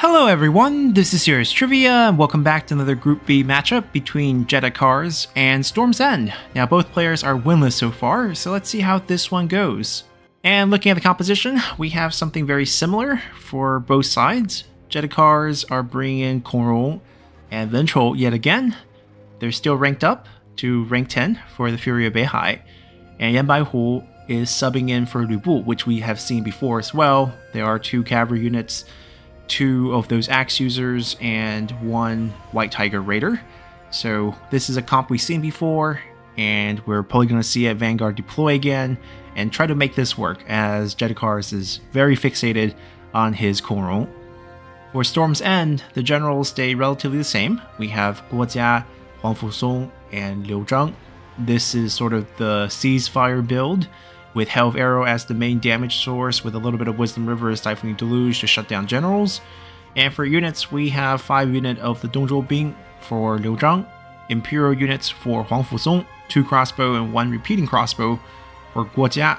Hello everyone, this is Serious Trivia, and welcome back to another Group B matchup between Jedicars and Storm's End. Now both players are winless so far, so let's see how this one goes. And looking at the composition, we have something very similar for both sides. Jedicars are bringing in Control and Ventral yet again. They're still ranked up to rank 10 for the Fury of Beihai, and Yanbaihu is subbing in for Lu Bu, which we have seen before as well. There are 2 cavalry units, 2 of those axe users, and 1 White Tiger Raider. So this is a comp we've seen before, and we're probably going to see a Vanguard deploy again and try to make this work, as Jedicars is very fixated on his Control. For Storm's End, the generals stay relatively the same. We have Guojia, Huang Fusong, and Liu Zhang. This is sort of the ceasefire build, with Hell of Arrow as the main damage source, with a little bit of Wisdom River as Stifling Deluge to shut down generals. And for units, we have 5 units of the Dongzhou Bing for Liu Zhang, Imperial units for Huang Fusong, 2 crossbow and 1 repeating crossbow for Guojia.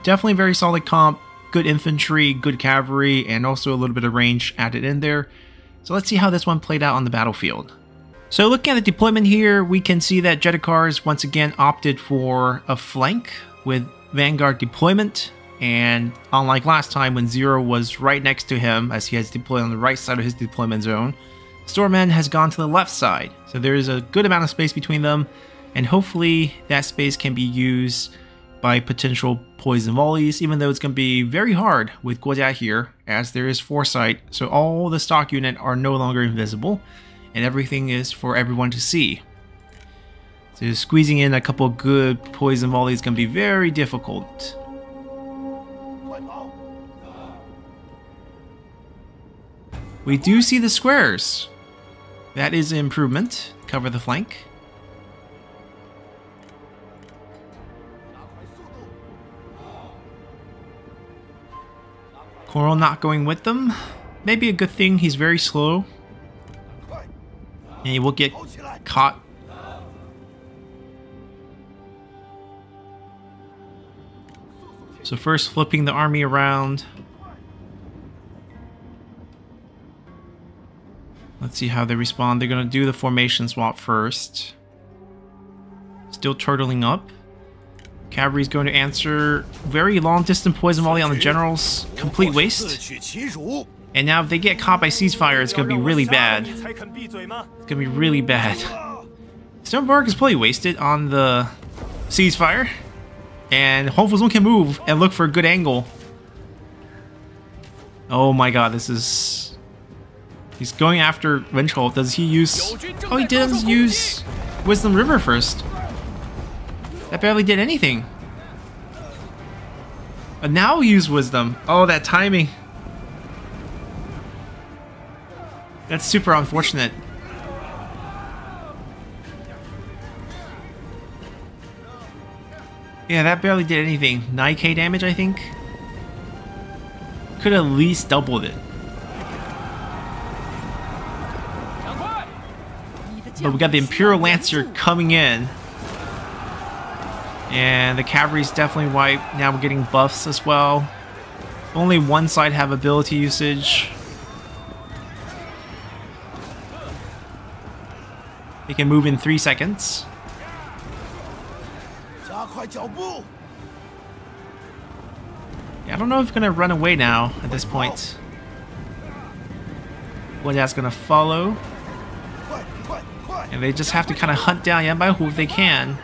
Definitely very solid comp, good infantry, good cavalry, and also a little bit of range added in there. So let's see how this one played out on the battlefield. So looking at the deployment here, we can see that Jedicars once again opted for a flank with Vanguard deployment, and unlike last time when Zero was right next to him as he has deployed on the right side of his deployment zone, Stormend has gone to the left side. So there is a good amount of space between them, and hopefully that space can be used by potential poison volleys, even though it's going to be very hard with Guojia here, as there is foresight, so all the stock unit are no longer invisible, and everything is for everyone to see. So squeezing in a couple good poison volleys is going to be very difficult. We do see the squares. That is an improvement. Cover the flank. Coral not going with them. Maybe a good thing, he's very slow. And he will get caught. So first flipping the army around. Let's see how they respond. They're going to do the formation swap first. Still turtling up. Cavalry's going to answer very long distance poison volley on the generals. Complete waste. And now if they get caught by ceasefire, it's going to be really bad. It's going to be really bad. Stonebark is probably wasted on the ceasefire. And Huang Fusong can move and look for a good angle. Oh my god, this is... He's going after Ventral. Does he use... Oh, he does use Wisdom River first. That barely did anything. And now he used Wisdom. Oh, that timing. That's super unfortunate. Yeah, that barely did anything. 9k damage, I think. Could at least doubled it. But we got the Imperial Lancer coming in. And the cavalry's definitely wiped. Now we're getting buffs as well. Only one side have ability usage. They can move in 3 seconds. Yeah, I don't know if they're gonna run away now at this point. Guojia's gonna follow. And they just have to kind of hunt down Yanbaihu if they can.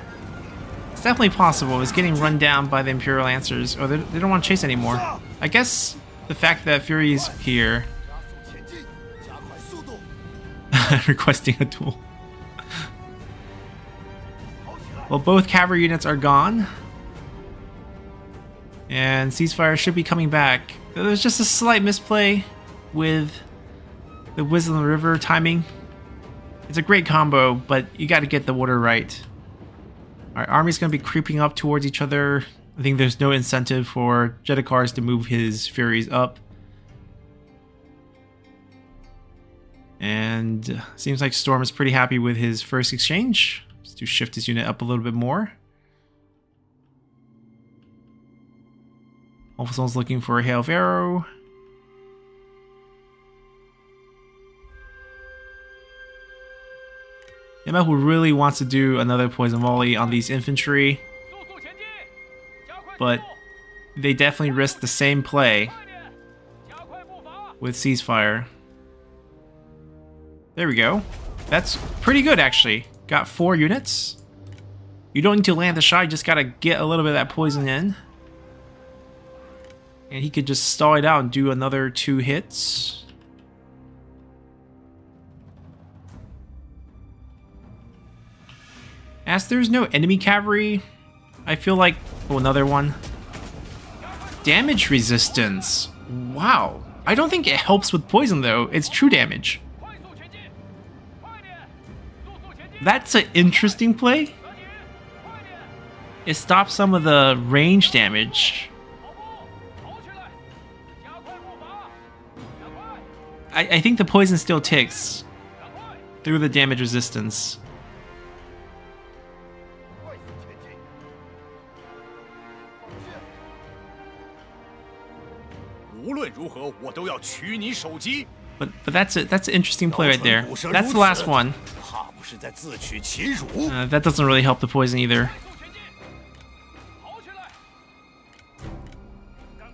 It's definitely possible. It's getting run down by the Imperial Lancers. Or they don't want to chase anymore. I guess the fact that Fury's here... requesting a duel. Well, both cavalry units are gone. And ceasefire should be coming back. There's just a slight misplay with the Wisdom River timing. It's a great combo, but you got to get the order right. Our army's going to be creeping up towards each other. I think there's no incentive for Jedicars to move his Furies up. And seems like Storm is pretty happy with his first exchange. Just to shift his unit up a little bit more. Alpha looking for a Hail of Arrow. Yamahu really wants to do another poison volley on these infantry, but they definitely risk the same play with ceasefire. There we go. That's pretty good, actually. Got 4 units. You don't need to land the shot, you just gotta get a little bit of that poison in. And he could just stall it out and do another 2 hits. As there's no enemy cavalry, I feel like... Oh, another one. Damage resistance. Wow. I don't think it helps with poison, though. It's true damage. That's an interesting play. It stops some of the range damage. I think the poison still ticks through the damage resistance. But that's it. That's an interesting play right there. That's the last one. That doesn't really help the poison either.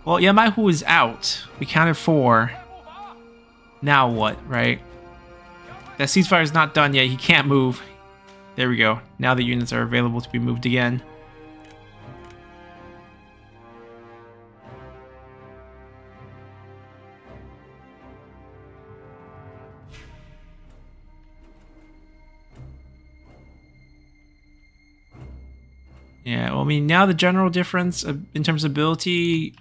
Well, Yamahu is out. We counted 4. Now what, right? That ceasefire is not done yet. He can't move. There we go. Now the units are available to be moved again. Yeah, well, I mean, now the general difference in terms of ability,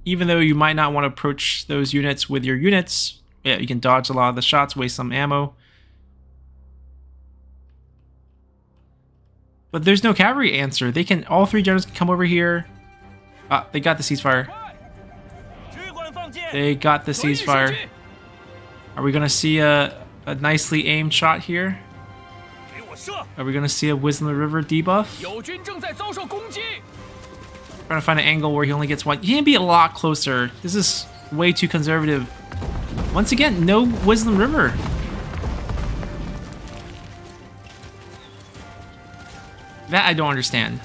even though you might not want to approach those units with your units, yeah, you can dodge a lot of the shots, waste some ammo. But there's no cavalry answer. They can, all 3 generals can come over here. Ah, they got the ceasefire. They got the ceasefire. Are we gonna see a nicely aimed shot here? Are we gonna see a Wisdom of the River debuff? Trying to find an angle where he only gets 1. He can be a lot closer. This is way too conservative. Once again, no Wisdom River. That I don't understand.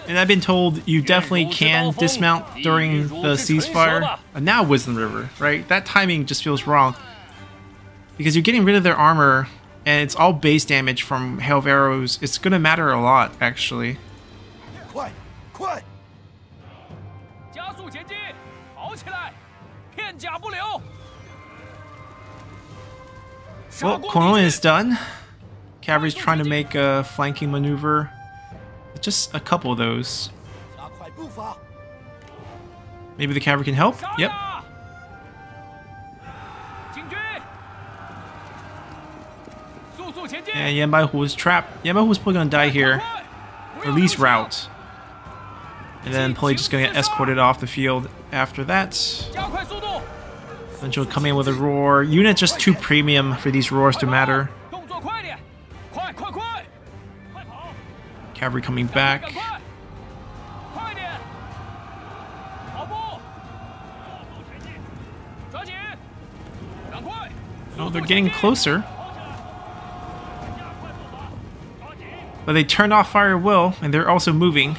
And I've been told you definitely can dismount during the ceasefire. Now Wisdom River, right? That timing just feels wrong. Because you're getting rid of their armor, and it's all base damage from Hail of Arrows. It's going to matter a lot, actually. Well, Corona is done. Cavalry's trying to make a flanking maneuver. Just a couple of those. Maybe the cavalry can help? Yep. And Yamahu was trapped. Yamahu was probably gonna die here. Or at least rout. And then probably just gonna get escorted off the field after that. Then she'll come in with a roar. Unit just too premium for these roars to matter. Cavalry coming back. Oh, they're getting closer. But they turned off fire at will, and they're also moving.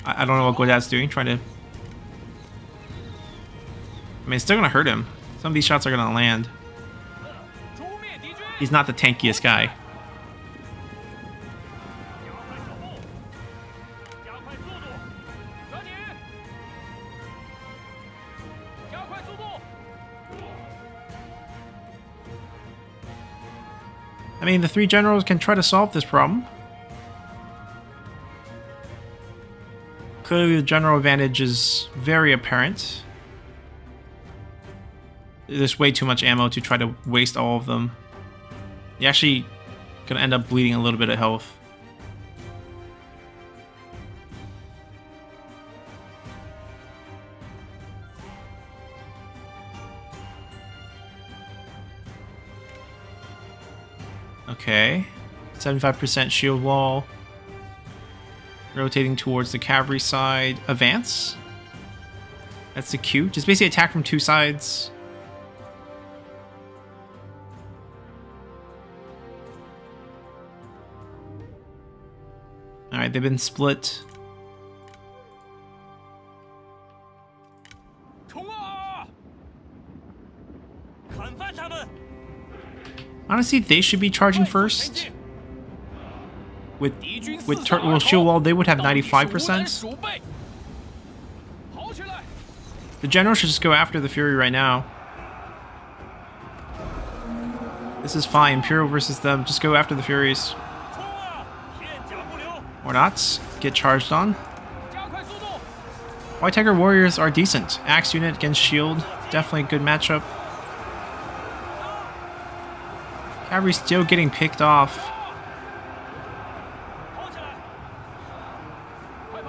I don't know what Godad's doing, trying to... I mean, it's still gonna hurt him. Some of these shots are gonna land. He's not the tankiest guy. I mean, the 3 generals can try to solve this problem. Clearly, the general advantage is very apparent. There's way too much ammo to try to waste all of them. You're actually gonna end up bleeding a little bit of health. Okay. 75% shield wall. Rotating towards the cavalry side. Advance. That's the cue. Just basically attack from two sides. Alright, they've been split. Honestly, they should be charging first. With shield wall, they would have 95%. The general should just go after the Fury right now. This is fine. Imperial versus them. Just go after the Furies. Or not. Get charged on. White Tiger Warriors are decent. Axe unit against shield. Definitely a good matchup. Cavalry still getting picked off.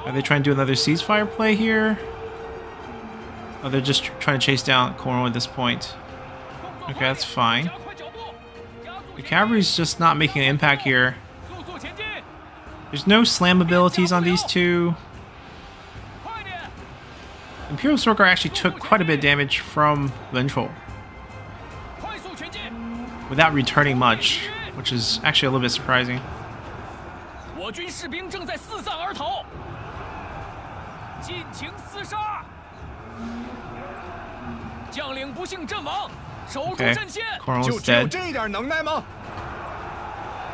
Are they trying to do another ceasefire play here? Oh, they're just trying to chase down Cornwall at this point. Okay, that's fine. The cavalry's just not making an impact here. There's no slam abilities on these two. Imperial Sorker actually took quite a bit of damage from Vengeful without returning much, which is actually a little bit surprising. Okay, Cornwall's dead.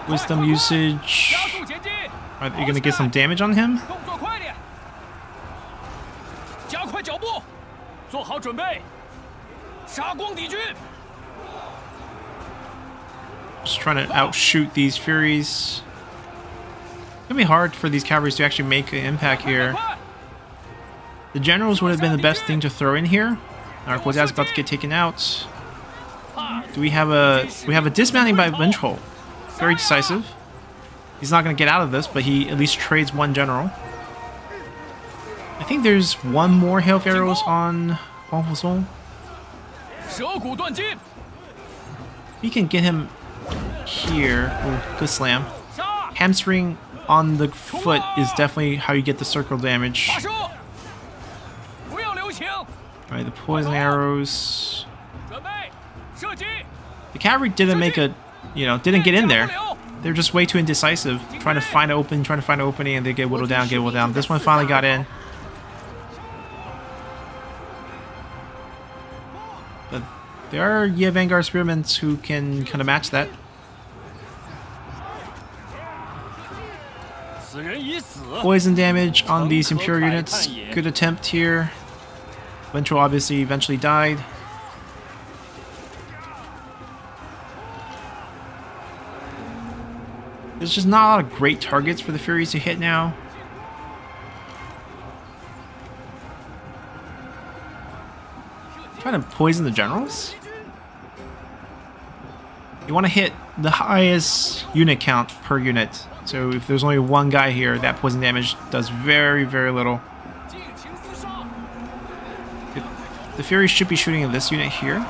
Wisdom usage. Are you going to get some damage on him? Just trying to outshoot these Furies. It's gonna be hard for these cavalries to actually make an impact here. The generals would have been the best thing to throw in here. Our Guojia's about to get taken out. Do we have a dismounting by Vengeful? Very decisive. He's not gonna get out of this, but he at least trades one general. I think there's one more Hail of Arrows on Huangfu Song. We can get him here. Ooh, good slam. Hamstring on the foot is definitely how you get the circle damage. Alright, the poison arrows. The cavalry didn't make a, didn't get in there. They're just way too indecisive. Trying to find an opening, and they get whittled down, This one finally got in. But there are Vanguard Spearmen who can kind of match that. Poison damage on these Imperial units. Good attempt here. Vengeful obviously eventually died. There's just not a lot of great targets for the Furies to hit now. Trying to poison the generals? You want to hit the highest unit count per unit. So if there's only one guy here, that poison damage does very, very little. The Furies should be shooting at this unit here.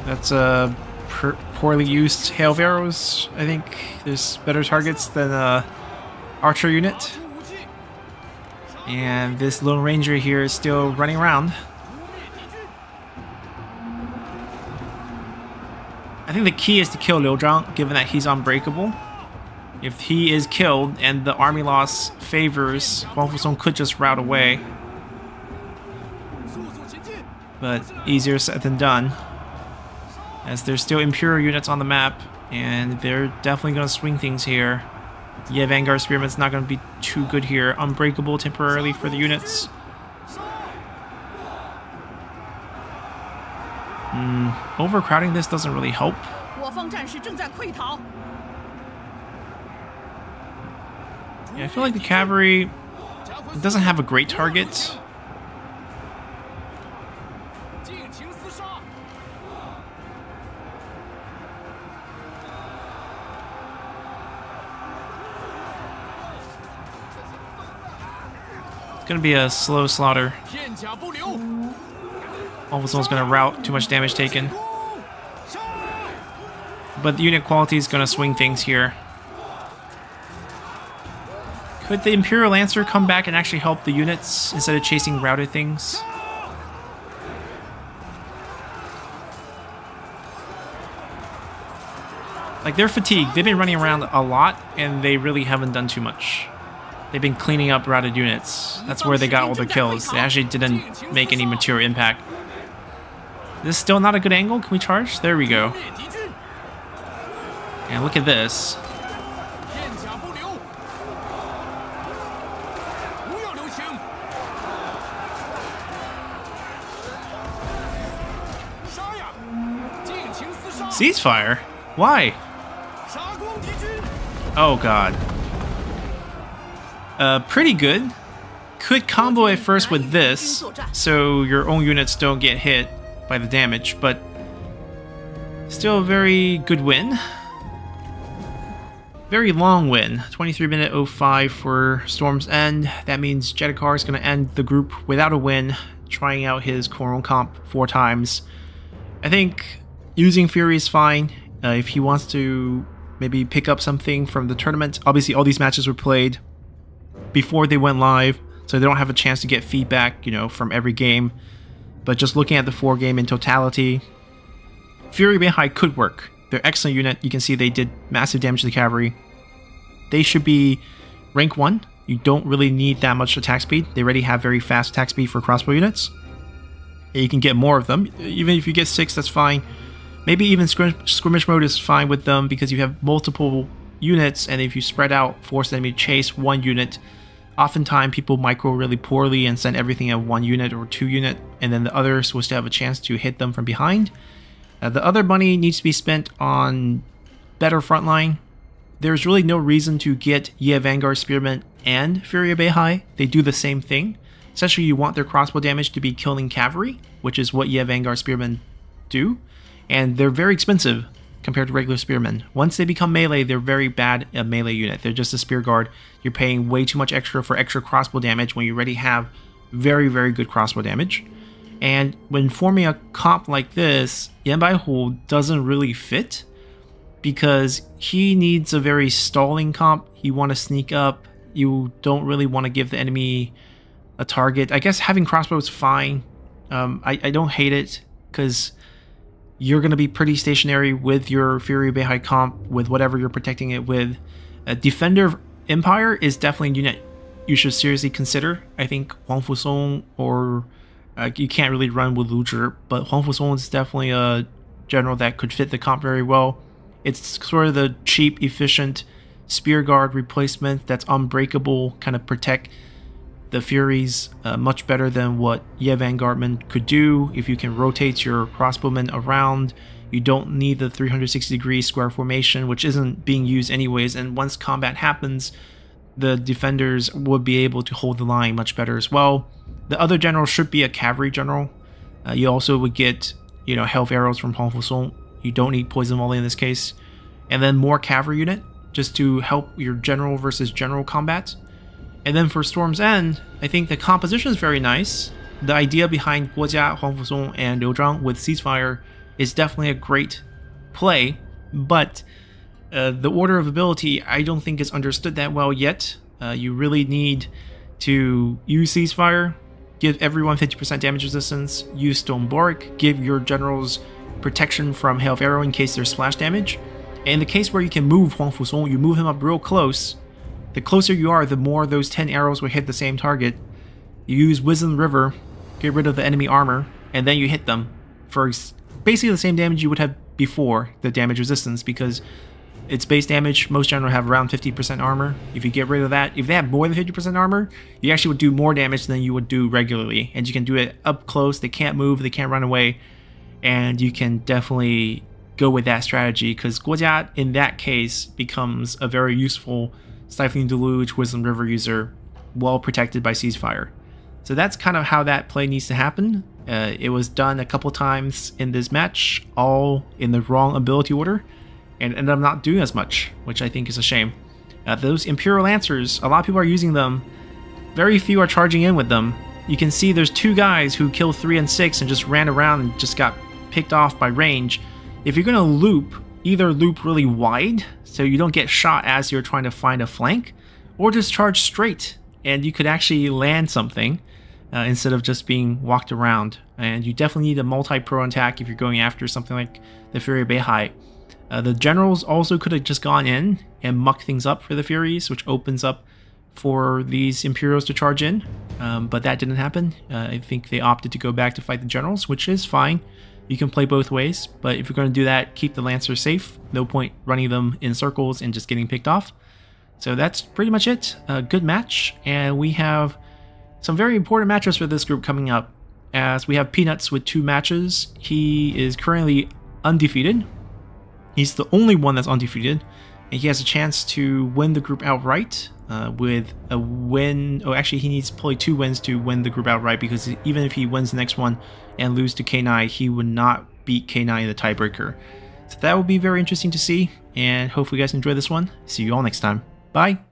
That's a poorly used Hail of Arrows. I think there's better targets than archer unit. And this Lone Ranger here is still running around. I think the key is to kill Liu Zhang, given that he's unbreakable. If he is killed and the army loss favors, Huangfu Song could just rout away. But easier said than done, as there's still Imperial units on the map, and they're definitely going to swing things here. Yeah, Vanguard Spearman's not going to be too good here. Unbreakable temporarily for the units. Overcrowding this doesn't really help. Yeah, I feel like the cavalry doesn't have a great target. gonna be a slow slaughter. Huangfu gonna rout, too much damage taken. But the unit quality is gonna swing things here. Could the Imperial Lancer come back and actually help the units instead of chasing routed things? Like, they're fatigued. They've been running around a lot, and they really haven't done too much. They've been cleaning up routed units. That's where they got all their kills. They actually didn't make any material impact. This is still not a good angle. Can we charge? There we go. And look at this. Ceasefire? Why? Oh god. Pretty good. Could combo it first with this, so your own units don't get hit by the damage, but still a very good win. Very long win. 23-minute 05 for Storm's End. That means Jedicars is going to end the group without a win, trying out his Coron comp 4 times. I think using Fury is fine. If he wants to maybe pick up something from the tournament. Obviously, all these matches were played before they went live, so they don't have a chance to get feedback, you know, from every game. But just looking at the 4 game in totality, Fury Beihai could work. They're excellent unit. You can see they did massive damage to the cavalry. They should be rank 1. You don't really need that much attack speed. They already have very fast attack speed for crossbow units. You can get more of them. Even if you get 6, that's fine. Maybe even skirmish mode is fine with them because you have multiple units, and if you spread out, force the enemy to chase 1 unit, oftentimes people micro really poorly and send everything at 1 unit or 2 unit, and then the others will still have a chance to hit them from behind. The other money needs to be spent on better frontline. There's really no reason to get Ye Vanguard Spearmen and Fury Beihai. They do the same thing. Essentially, you want their crossbow damage to be killing cavalry, which is what Ye Vanguard Spearmen do. And they're very expensive compared to regular spearmen. Once they become melee, they're very bad at melee unit. They're just a spear guard. You're paying way too much extra for extra crossbow damage when you already have very, very good crossbow damage. And when forming a comp like this, Yan Baihu doesn't really fit because he needs a very stalling comp. You want to sneak up. You don't really want to give the enemy a target. I guess having crossbow is fine. I don't hate it because you're going to be pretty stationary with your Fury Beihai comp with whatever you're protecting it with. Defender Empire is definitely a unit you should seriously consider. I think Huangfu Song or you can't really run with Lu Zhi, but Huangfu Song is definitely a general that could fit the comp very well. It's sort of the cheap, efficient spear guard replacement that's unbreakable, kind of protect the Furies much better than what Ye Vanguardmen could do. If you can rotate your crossbowmen around, you don't need the 360-degree square formation, which isn't being used anyways, and once combat happens, the defenders would be able to hold the line much better as well. The other general should be a cavalry general. You also would get, you know, health arrows from Huangfu Song. You don't need poison volley in this case. And then more cavalry unit, just to help your general versus general combat. And then for Storm's End, I think the composition is very nice. The idea behind Guojia, Huangfu Song, and Liu Zhang with Ceasefire is definitely a great play, but the order of ability I don't think is understood that well yet. You really need to use Ceasefire, give everyone 50% damage resistance, use Stone Bork, give your generals protection from Hail of Arrow in case there's splash damage. And in the case where you can move Huangfu Song, you move him up real close. The closer you are, the more those 10 arrows will hit the same target. You use Wisdom River, get rid of the enemy armor, and then you hit them for basically the same damage you would have before the damage resistance, because it's base damage. Most generals have around 50% armor. If you get rid of that, if they have more than 50% armor, you actually would do more damage than you would do regularly. And you can do it up close. They can't move, they can't run away, and you can definitely go with that strategy, because Guojia in that case becomes a very useful Stifling Deluge Wisdom River user, well protected by Ceasefire. So that's kind of how that play needs to happen. It was done a couple times in this match, all in the wrong ability order, and ended up not doing as much, which I think is a shame. Those Imperial Lancers, a lot of people are using them very few are charging in with them. You can see there's 2 guys who killed 3 and 6 and just ran around and just got picked off by range. If you're going to loop, either loop really wide so you don't get shot as you're trying to find a flank, or just charge straight and you could actually land something instead of just being walked around. And you definitely need a multi-pro attack if you're going after something like the Fury of Beihai. The generals also could have just gone in and mucked things up for the Furies, which opens up for these Imperials to charge in, but that didn't happen. I think they opted to go back to fight the generals, which is fine. You can play both ways, but if you're going to do that, keep the Lancers safe. No point running them in circles and just getting picked off. So that's pretty much it. A good match, and we have some very important matches for this group coming up, as we have Peanuts with 2 matches. He is currently undefeated. He's the only one that's undefeated, and he has a chance to win the group outright with a win. Oh, actually, he needs probably 2 wins to win the group outright, because even if he wins the next one and lose to K9, he would not beat K9 in the tiebreaker. So that will be very interesting to see, and hopefully you guys enjoy this one. See you all next time. Bye!